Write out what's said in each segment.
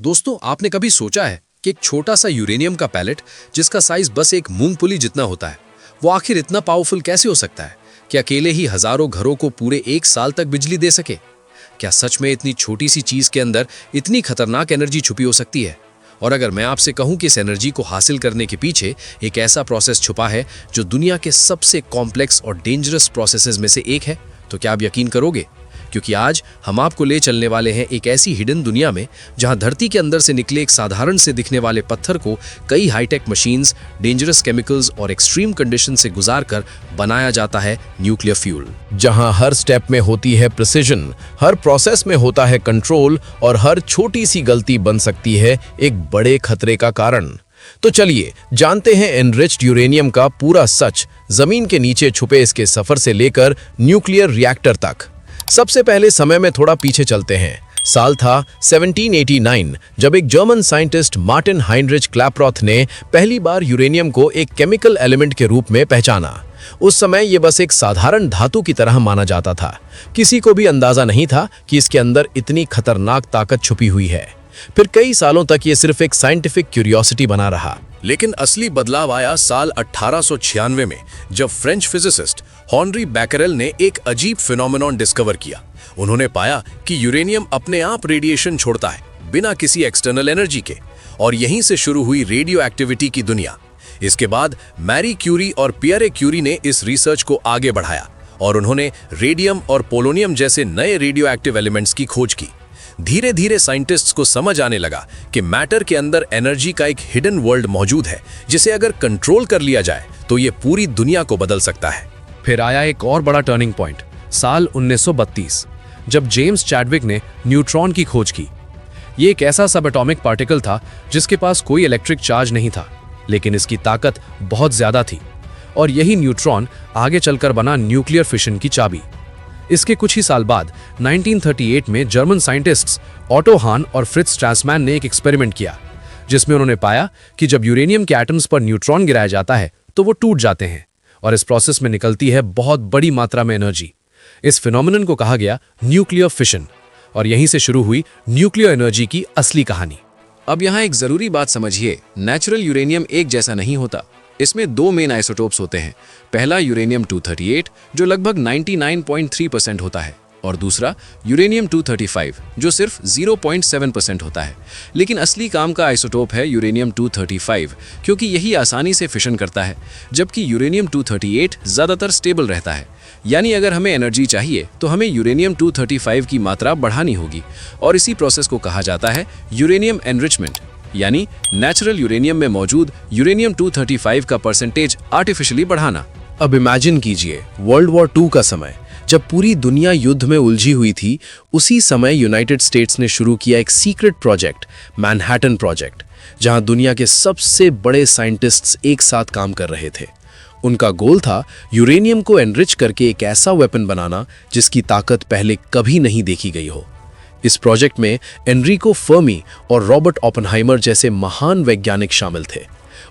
दोस्तों, आपने कभी सोचा है कि एक छोटा सा यूरेनियम का पैलेट जिसका साइज बस एक मूंगफली जितना होता है, वो आखिर इतना पावरफुल कैसे हो सकता है कि अकेले ही हजारों घरों को पूरे 1 साल तक बिजली दे सके? क्या सच में इतनी छोटी सी चीज के अंदर इतनी खतरनाक एनर्जी छुपी हो सकती है? और अगर मैं आपसे कहूं कि इस एनर्जी को हासिल करने के पीछे एक ऐसा प्रोसेस छुपा है जो दुनिया के सबसे कॉम्प्लेक्स और डेंजरस प्रोसेसेस में से एक है, तो क्या आप यकीन करोगे? क्योंकि आज हम आपको ले चलने वाले हैं एक ऐसी हिडन दुनिया में जहां धरती के अंदर से निकले एक साधारण से दिखने वाले पत्थर को कई हाईटेक मशीन्स, डेंजरस केमिकल्स और एक्सट्रीम कंडीशन से गुजारकर बनाया जाता है न्यूक्लियर फ्यूल। जहां हर स्टेप में होती है प्रिसिजन, हर प्रोसेस में होता है कंट्रोल और हर छोटी सी गलती बन सकती है एक बड़े खतरे का कारण। तो चलिए जानते हैं एनरिच्ड यूरेनियम का पूरा सच, जमीन के नीचे छुपे इसके सफर से लेकर न्यूक्लियर रिएक्टर तक। सबसे पहले समय में थोड़ा पीछे चलते हैं। साल था 1789 जब एक जर्मन साइंटिस्ट मार्टिन हाइनरिच क्लैपरॉथ ने पहली बार यूरेनियम को एक केमिकल एलिमेंट के रूप में पहचाना। उस समय यह बस एक साधारण धातु की तरह माना जाता था। किसी को भी अंदाजा नहीं था कि इसके अंदर इतनी खतरनाक ताकत छुपी हुई है। फिर कई सालों तक ये सिर्फ एक साइंटिफिक क्यूरियोसिटी बना रहा। लेकिन असली बदलाव आया साल 1896 में, जब फ्रेंच फिजिसिस्ट हेनरी बैकरेल ने एक अजीब फिनोमेनॉन डिस्कवर किया। उन्होंने पाया कि यूरेनियम अपने आप रेडिएशन छोड़ता है बिना किसी एक्सटर्नल एनर्जी के, और यहीं से शुरू हुई रेडियो एक्टिविटी की दुनिया। इसके बाद मैरी क्यूरी और पियरे क्यूरी ने इस रिसर्च को आगे बढ़ाया और उन्होंने रेडियम और पोलोनियम जैसे नए रेडियो एक्टिव एलिमेंट्स की खोज की। धीरे धीरे साइंटिस्ट्स को समझ आने लगा कि मैटर के अंदर एनर्जी का एक हिडन वर्ल्ड मौजूद है, जिसे अगर कंट्रोल कर लिया जाए तो ये पूरी दुनिया को बदल सकता है। फिर आया एक और बड़ा टर्निंग पॉइंट, साल 1932, जब जेम्स चैडविक ने न्यूट्रॉन की खोज की। ये एक ऐसा सब एटॉमिक पार्टिकल था जिसके पास कोई इलेक्ट्रिक चार्ज नहीं था, लेकिन इसकी ताकत बहुत ज्यादा थी, और यही न्यूट्रॉन आगे चलकर बना न्यूक्लियर फिशन की चाबी। इसके कुछ ही साल बाद 1938 में जर्मन साइंटिस्ट्स ऑटो हान और फ्रिट्ज स्ट्रासमैन ने एक एक्सपेरिमेंट किया, जिसमें उन्होंने पाया कि जब यूरेनियम के एटम्स पर न्यूट्रॉन गिराया जाता है तो वो टूट जाते हैं, और इस प्रोसेस में निकलती है बहुत बड़ी मात्रा में एनर्जी। इस फिनोमेनन को कहा गया न्यूक्लियर फिशन, और यहीं से शुरू हुई न्यूक्लियर एनर्जी की असली कहानी। अब यहाँ एक जरूरी बात समझिए, नेचुरल यूरेनियम एक जैसा नहीं होता। इसमें दो मेन आइसोटोप्स होते हैं। पहला यूरेनियम 238 जो लगभग 99.3% होता है, और दूसरा यूरेनियम 235 जो सिर्फ 0.7% होता है। लेकिन असली काम का आइसोटोप है यूरेनियम 235, क्योंकि यही आसानी से फिशन करता है, जबकि यूरेनियम 238 ज़्यादातर स्टेबल रहता है। यानी अगर हमें एनर्जी चाहिए तो हमें यूरेनियम 235 की मात्रा बढ़ानी होगी, और इसी प्रोसेस को कहा जाता है यूरेनियम एनरिचमेंट, यानी नेचुरल यूरेनियम में मौजूद यूरेनियम 235 का परसेंटेज आर्टिफिशियली बढ़ाना। अब इमेजिन कीजिए वर्ल्ड वॉर 2 का समय, जब पूरी दुनिया युद्ध में उलझी हुई थी। उसी समय यूनाइटेड स्टेट्स ने शुरू किया एक सीक्रेट प्रोजेक्ट, मैनहट्टन प्रोजेक्ट, जहां दुनिया के सबसे बड़े साइंटिस्ट्स एक साथ काम कर रहे थे। उनका गोल था यूरेनियम को एनरिच करके एक ऐसा वेपन बनाना जिसकी ताकत पहले कभी नहीं देखी गई हो। इस प्रोजेक्ट में एनरिको फर्मी और रॉबर्ट ओपेनहाइमर जैसे महान वैज्ञानिक शामिल थे।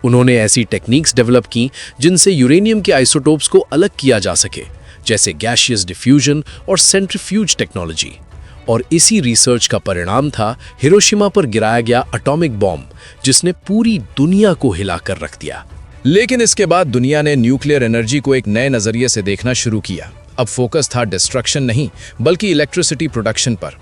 उन्होंने ऐसी टेक्निक्स डेवलप की जिनसे यूरेनियम के आइसोटोप्स को अलग किया जा सके, जैसे गैसियस डिफ्यूजन और सेंट्रीफ्यूज टेक्नोलॉजी। और इसी रिसर्च का परिणाम था हिरोशिमा पर गिराया गया एटॉमिक बॉम्ब, जिसने पूरी दुनिया को हिलाकर रख दिया। लेकिन इसके बाद दुनिया ने न्यूक्लियर एनर्जी को एक नए नजरिए से देखना शुरू किया। अब फोकस था डिस्ट्रक्शन नहीं, बल्कि इलेक्ट्रिसिटी प्रोडक्शन पर।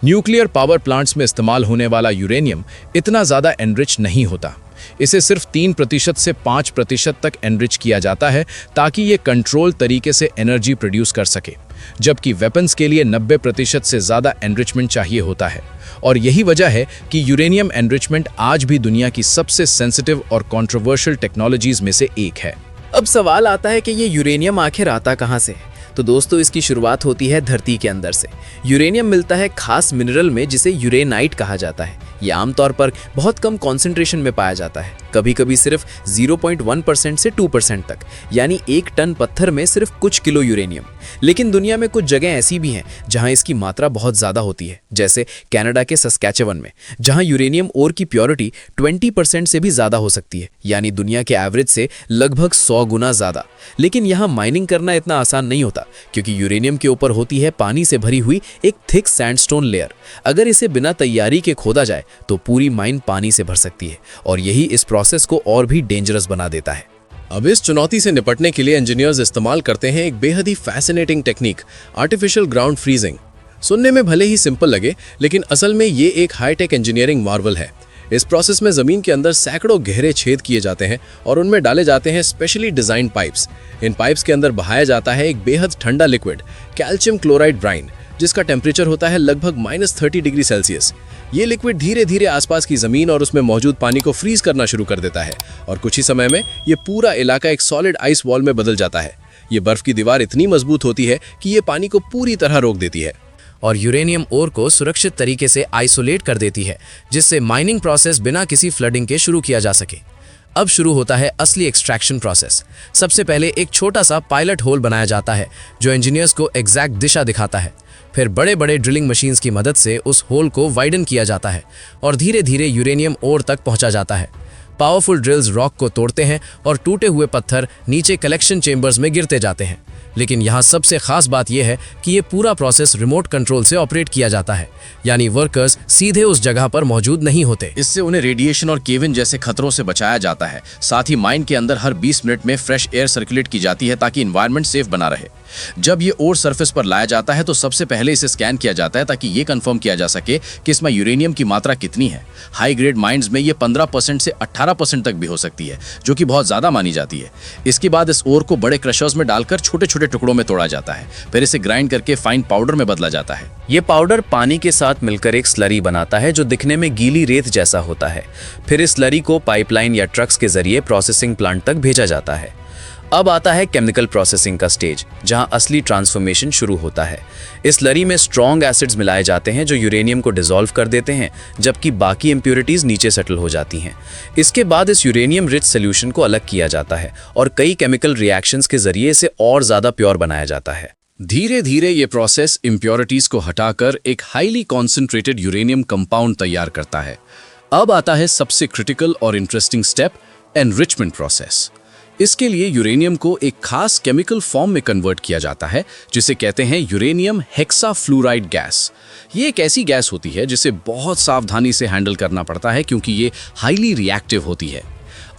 न्यूक्लियर पावर प्लांट्स में इस्तेमाल होने वाला यूरेनियम इतना ज़्यादा एनरिच नहीं होता। इसे सिर्फ 3% से 5% तक एनरिच किया जाता है, ताकि ये कंट्रोल तरीके से एनर्जी प्रोड्यूस कर सके, जबकि वेपन्स के लिए 90% से ज़्यादा एनरिचमेंट चाहिए होता है। और यही वजह है कि यूरेनियम एनरिचमेंट आज भी दुनिया की सबसे सेंसिटिव और कंट्रोवर्शियल टेक्नोलॉजीज में से एक है। अब सवाल आता है कि ये यूरेनियम आखिर आता कहाँ से है? तो दोस्तों, इसकी शुरुआत होती है धरती के अंदर से। यूरेनियम मिलता है खास मिनरल में जिसे यूरेनाइट कहा जाता है। ये आमतौर पर बहुत कम कॉन्सेंट्रेशन में पाया जाता है, कभी कभी सिर्फ 0.1% से 2% तक, यानी 1 टन पत्थर में सिर्फ कुछ किलो यूरेनियम। लेकिन दुनिया में कुछ जगह ऐसी भी हैं जहां इसकी मात्रा बहुत ज़्यादा होती है, जैसे कनाडा के सस्कैचेवन में, जहां यूरेनियम ओर की प्योरिटी 20% से भी ज़्यादा हो सकती है, यानी दुनिया के एवरेज से लगभग 100 गुना ज़्यादा। लेकिन यहाँ माइनिंग करना इतना आसान नहीं होता, क्योंकि यूरेनियम के ऊपर होती है पानी से भरी हुई एक थिक सैंडस्टोन लेयर। अगर इसे बिना तैयारी के खोदा जाए तो पूरी माइन पानी से भर सकती है, और यही इस प्रोसेस को और भी डेंजरस बना देता है। अब इस चुनौती से निपटने के लिए इंजीनियर्स इस्तेमाल करते हैं एक बेहद ही fascinating technique, artificial ground freezing. सुनने में भले ही सिंपल लगे, लेकिन असल में ये एक हाईटेक इंजीनियरिंग मार्वल है। इस प्रोसेस में जमीन के अंदर सैकड़ों गहरे छेद किए जाते हैं और उनमें डाले जाते हैं स्पेशली डिजाइन पाइप्स। इन पाइप्स के अंदर बहाया जाता है एक बेहद ठंडा लिक्विड, कैल्शियम क्लोराइड ब्राइन, जिसका टेम्परेचर होता है लगभग -30 डिग्री सेल्सियस। ये लिक्विड धीरे धीरे आसपास की जमीन और उसमें मौजूद पानी को फ्रीज करना शुरू कर देता है, और कुछ ही समय में ये पूरा इलाका एक सॉलिड आइस वॉल में बदल जाता है। ये बर्फ की दीवार इतनी मजबूत होती है कि ये पानी को पूरी तरह रोक देती है और यूरेनियम ओर को सुरक्षित तरीके से आइसोलेट कर देती है, जिससे माइनिंग प्रोसेस बिना किसी फ्लडिंग के शुरू किया जा सके। अब शुरू होता है असली एक्सट्रैक्शन प्रोसेस। सबसे पहले एक छोटा सा पायलट होल बनाया जाता है जो इंजीनियर्स को एग्जैक्ट दिशा दिखाता है। फिर बड़े बड़े ड्रिलिंग मशीन्स की मदद से उस होल को वाइडन किया जाता है और धीरे धीरे यूरेनियम ओर तक पहुंचा जाता है। पावरफुल ड्रिल्स रॉक को तोड़ते हैं और टूटे हुए पत्थर नीचे कलेक्शन चेंबर्स में गिरते जाते हैं। लेकिन यहाँ सबसे खास बात यह है कि ये पूरा प्रोसेस रिमोट कंट्रोल से ऑपरेट किया जाता है, यानी वर्कर्स सीधे उस जगह पर मौजूद नहीं होते। इससे उन्हें रेडिएशन और केविन जैसे खतरों से बचाया जाता है। साथ ही माइन के अंदर हर 20 मिनट में फ्रेश एयर सर्कुलेट की जाती है ताकि इन्वायरमेंट सेफ बना रहे। जब ये ओर सरफेस पर लाया जाता है तो सबसे पहले इसे स्कैन किया जाता है ताकि ये कंफर्म किया जा सके कि इसमें यूरेनियम की मात्रा कितनी है। हाई ग्रेड माइंस में ये 15% से 18% तक भी हो सकती है, जो कि बहुत ज्यादा मानी जाती है। इसके बाद इस ओर को बड़े क्रशर्स में डालकर छोटे छोटे टुकड़ों में तोड़ा जाता है। फिर इसे ग्राइंड करके फाइन पाउडर में बदला जाता है। ये पाउडर पानी के साथ मिलकर एक स्लरी बनाता है जो दिखने में गीली रेत जैसा होता है। फिर इस स्लरी को पाइपलाइन या ट्रक्स के जरिए प्रोसेसिंग प्लांट तक भेजा जाता है। अब आता है केमिकल प्रोसेसिंग का स्टेज, जहां असली ट्रांसफॉर्मेशन शुरू होता है। इस स्लरी में स्ट्रॉन्ग एसिड्स मिलाए जाते हैं जो यूरेनियम को डिसॉल्व कर देते हैं, जबकि बाकी इम्प्योरिटीज नीचे सेटल हो जाती हैं। इसके बाद इस यूरेनियम रिच सोल्यूशन को अलग किया जाता है और कई केमिकल रिएक्शंस के जरिए इसे और ज्यादा प्योर बनाया जाता है। धीरे धीरे ये प्रोसेस इम्प्योरिटीज को हटाकर एक हाईली कॉन्सेंट्रेटेड यूरेनियम कंपाउंड तैयार करता है। अब आता है सबसे क्रिटिकल और इंटरेस्टिंग स्टेप, एनरिचमेंट प्रोसेस। इसके लिए यूरेनियम को एक खास केमिकल फॉर्म में कन्वर्ट किया जाता है जिसे कहते हैं यूरेनियम हेक्साफ्लूराइड गैस। ये एक ऐसी गैस होती है जिसे बहुत सावधानी से हैंडल करना पड़ता है क्योंकि ये हाईली रिएक्टिव होती है।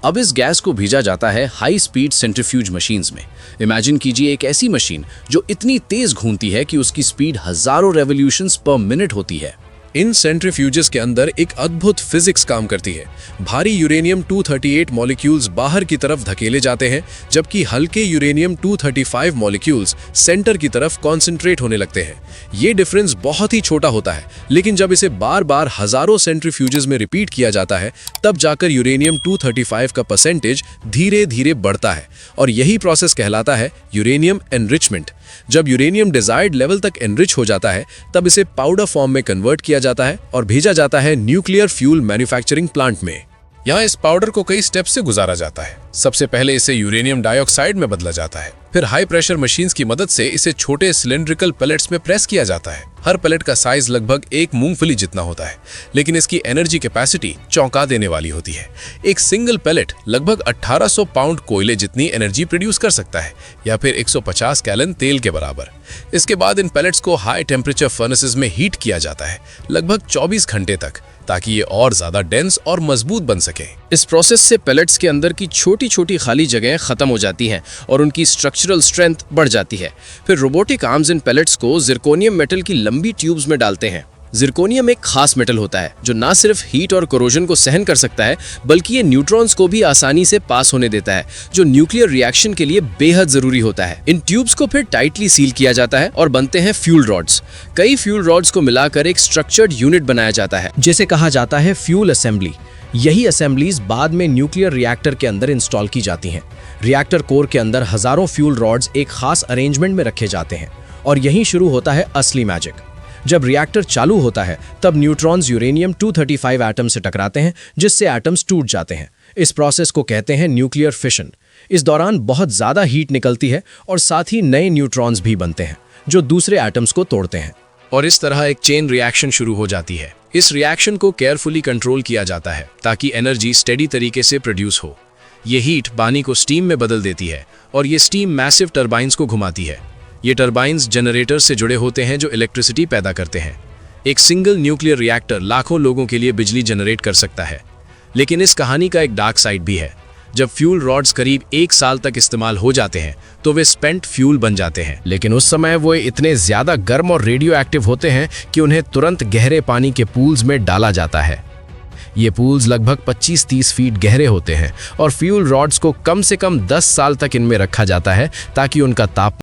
अब इस गैस को भेजा जाता है हाई स्पीड सेंट्रीफ्यूज मशीन्स में। इमेजिन कीजिए एक ऐसी मशीन जो इतनी तेज घूमती है कि उसकी स्पीड हजारों रेवोल्यूशंस पर मिनट होती है। इन सेंट्रीफ्यूजेस के अंदर एक अद्भुत फिजिक्स काम करती है। भारी यूरेनियम 238 मॉलिक्यूल्स बाहर की तरफ धकेले जाते हैं, जबकि हल्के यूरेनियम 235 मॉलिक्यूल्स सेंटर की तरफ कॉन्सेंट्रेट होने लगते हैं। ये डिफरेंस बहुत ही छोटा होता है, लेकिन जब इसे बार बार हजारों सेंट्रीफ्यूजेस में रिपीट किया जाता है, तब जाकर यूरेनियम 235 का परसेंटेज धीरे धीरे बढ़ता है, और यही प्रोसेस कहलाता है यूरेनियम एनरिचमेंट। जब यूरेनियम डिजायर्ड लेवल तक एनरिच हो जाता है, तब इसे पाउडर फॉर्म में कन्वर्ट किया जाता है और भेजा जाता है न्यूक्लियर फ्यूल मैन्युफैक्चरिंग प्लांट में। यहाँ इस पाउडर को कई स्टेप से गुजारा जाता है। सबसे पहले इसे यूरेनियम डाइऑक्साइड में बदला जाता है। फिर हाई प्रेशर मशीन्स की मदद से इसे छोटे सिलेंड्रिकल पैलेट्स में प्रेस किया जाता है। हर पैलेट का साइज लगभग एक मूंगफली जितना होता है, लेकिन इसकी एनर्जी कैपेसिटी चौंका देने वाली होती है। एक सिंगल पैलेट लगभग 1800 पाउंड कोयले जितनी एनर्जी प्रोड्यूस कर सकता है, या फिर 150 गैलन तेल के बराबर। इसके बाद इन पैलेट्स को हाई टेम्परेचर फर्नेसेस में हीट किया जाता है लगभग 24 घंटे तक, ताकि ये और ज्यादा डेंस और मजबूत बन सके। इस प्रोसेस से पैलेट्स के अंदर की छोटी छोटी खाली जगहें खत्म हो जाती हैं और उनकी स्ट्रक्चरल स्ट्रेंथ बढ़ जाती है। फिर रोबोटिक आर्म्स इन पैलेट्स को जिरकोनियम मेटल की लंबी ट्यूब्स में डालते हैं। जिरकोनियम एक खास मेटल होता है जो ना सिर्फ हीट और कोरोजन को सहन कर सकता है, बल्कि ये न्यूट्रॉन्स को भी आसानी से पास होने देता है, जो न्यूक्लियर रिएक्शन के लिए बेहद जरूरी होता है। इन ट्यूब्स को फिर टाइटली सील किया जाता है और बनते हैं फ्यूल रॉड्स। कई फ्यूल रॉड्स को मिलाकर एक स्ट्रक्चर्ड यूनिट बनाया जाता है जिसे कहा जाता है फ्यूल असेंबली। यही असेंबलीज बाद में न्यूक्लियर रिएक्टर के अंदर इंस्टॉल की जाती हैं। रिएक्टर कोर के अंदर हजारों फ्यूल रॉड्स एक खास अरेंजमेंट में रखे जाते हैं, और यहीं शुरू होता है असली मैजिक। जब रिएक्टर चालू होता है, तब न्यूट्रॉन्स यूरेनियम 235 एटम से टकराते हैं, जिससे एटम्स टूट जाते हैं। इस प्रोसेस को कहते हैं न्यूक्लियर फिशन। इस दौरान बहुत ज़्यादा हीट निकलती है और साथ ही नए न्यूट्रॉन्स भी बनते हैं जो दूसरे एटम्स को तोड़ते हैं। और इस तरह एक चेन रिएक्शन शुरू हो जाती है। इस रिएक्शन को केयरफुली कंट्रोल किया जाता है ताकि एनर्जी स्टेडी तरीके से प्रोड्यूस हो। ये हीट पानी को स्टीम में बदल देती है और ये स्टीम मैसिव टरबाइंस को घुमाती है। ये टरबाइंस जनरेटर से जुड़े होते हैं जो इलेक्ट्रिसिटी पैदा करते हैं। एक सिंगल न्यूक्लियर रिएक्टर लाखों लोगों के लिए बिजली जनरेट कर सकता है। लेकिन इस कहानी का एक डार्क साइड भी है। जब फ्यूल रॉड्स करीब 1 साल तक इस्तेमाल हो जाते हैं तो वे स्पेंट फ्यूल बन जाते हैं। लेकिन उस समय वो इतने ज़्यादा गर्म और रेडियो एक्टिव होते हैं कि उन्हें तुरंत गहरे पानी के पूल्स में डाला जाता है। ये पूल्स लगभग 25-30 फीट गहरे होते हैं और फ्यूल रॉड्स को कम से कम 10 साल तक इनमें रखा जाता है ताकि उनका तापमान